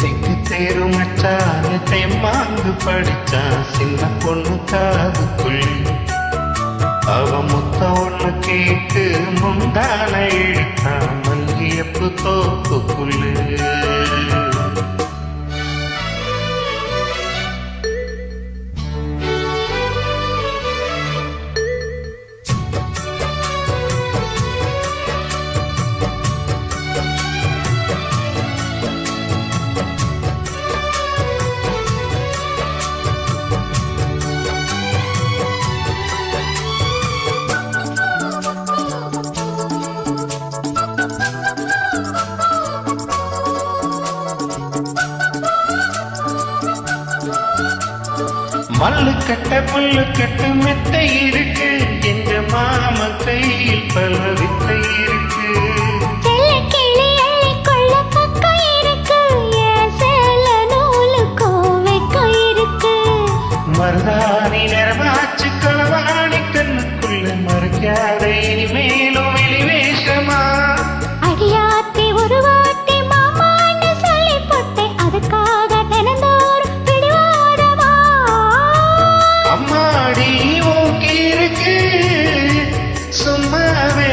தெக்கு தேரு மச்சான் தெம்மாங்கு படிச்சான் சின்ன பொண்ணு காதுக்குள் அவ முத்த ஒண்ணு கேட்டு முந்தான இழுத்தான் மல்லியப்பு தோப்புக்குள்ளு மல்லு கட்ட புல்லு கட்டு மெத்தை இருக்கு எங்க மாம கையில் பல வித்தை இருக்கு மருதாணி நிறமாச்சு களவாணி கண்ணுக்குள்ள மறைக்காத இனிமேலும் வெளிவேஷமா அடியாத்தி ஒரு வாட்டி மாமான்னு சொல்லி போட்டேன் அதுக்காக தினந்தோறும் பிடிவாதமா அம்மாடி ஓகே இருக்கு சும்மாவே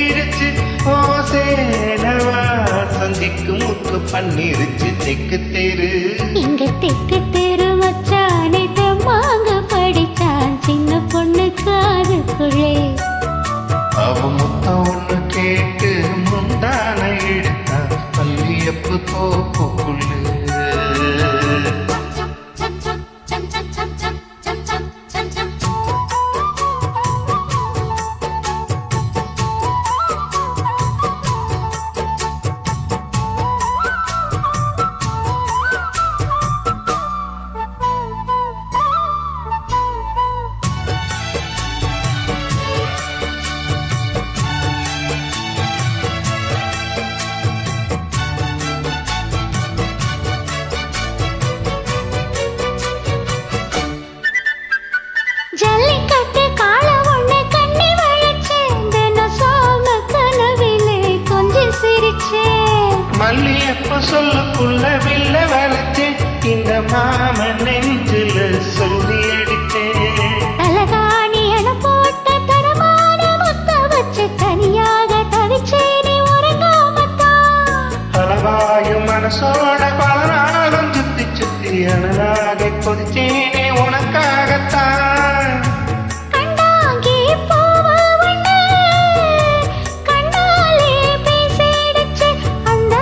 இருச்சு ஓ சேனவா சந்திக்கு முக்கு பண்ணிருச்சு தெக்கு தெரு இங்க தெக்கு தெரு மச்சானை தெம்மாங்க படிச்சான் சின்ன பொண்ணு காதுக்குள்ளே அவ முத்த ஒண்ணு கேட்டு முந்தான எடுத்தான் மல்லியப்பு தோப்புக்குள்ளு ஜல்லிக்கட்டு கால ஒண்ணு கண்ணி வளைச்சேன் தினம் சோம கனவிலே கொஞ்சம் சிரிச்சேன் மல்லியப்ப சொல்லுக்குள்ள வில்ல வளைச்சேன் இந்த மாமன் நெஞ்சில சொல்லி அடித்தேன் தலகாணி என போட்ட தரமான முத்த வச்சு தனியாக தவிச்சேனே உறங்காமத்தான் அளவாயும் மனசோட பலனாலும் சுத்தி சுத்தி அனலாக கொதிச்சேனே உனக்காகத்தான் கண்டாங்கி போவ உண்டு கண்ணாலே பேசிடுச்சு அந்த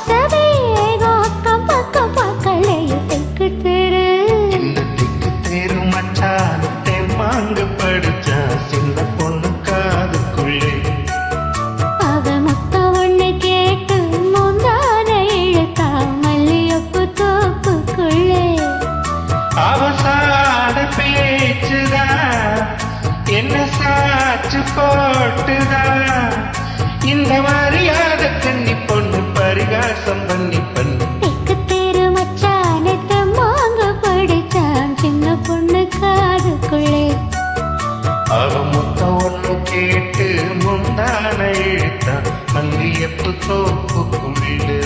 சதேகம் அக்கம் பக்கம் பார்க்கலையே தெக்கு தெரு இந்த திக்கு தேரு மச்சான் தெம்மாங்கு படிச்சா சின்ன பொண்ணு காதுக்குள்ளே அவ முத்த ஒண்ணு கேட்டு முந்தான இழுத்தா மல்லியப்பு தோப்புக்குள்ளே அவசாட பேச்சுதா என்ன சாச்சு போட்டுதா இந்த மரியாதை கண்ணி பொண்ணு பரிகாசம் பண்ணி பண்ணு தெக்கு தெரு மச்சானை தெம்மாங்க படிச்சான் சின்ன பொண்ணு காதுக்குள்ளே அவ முத்த ஒண்ணு கேட்டு முந்தான இழுத்தா மல்லியப்பு தோப்புக்குள்ளே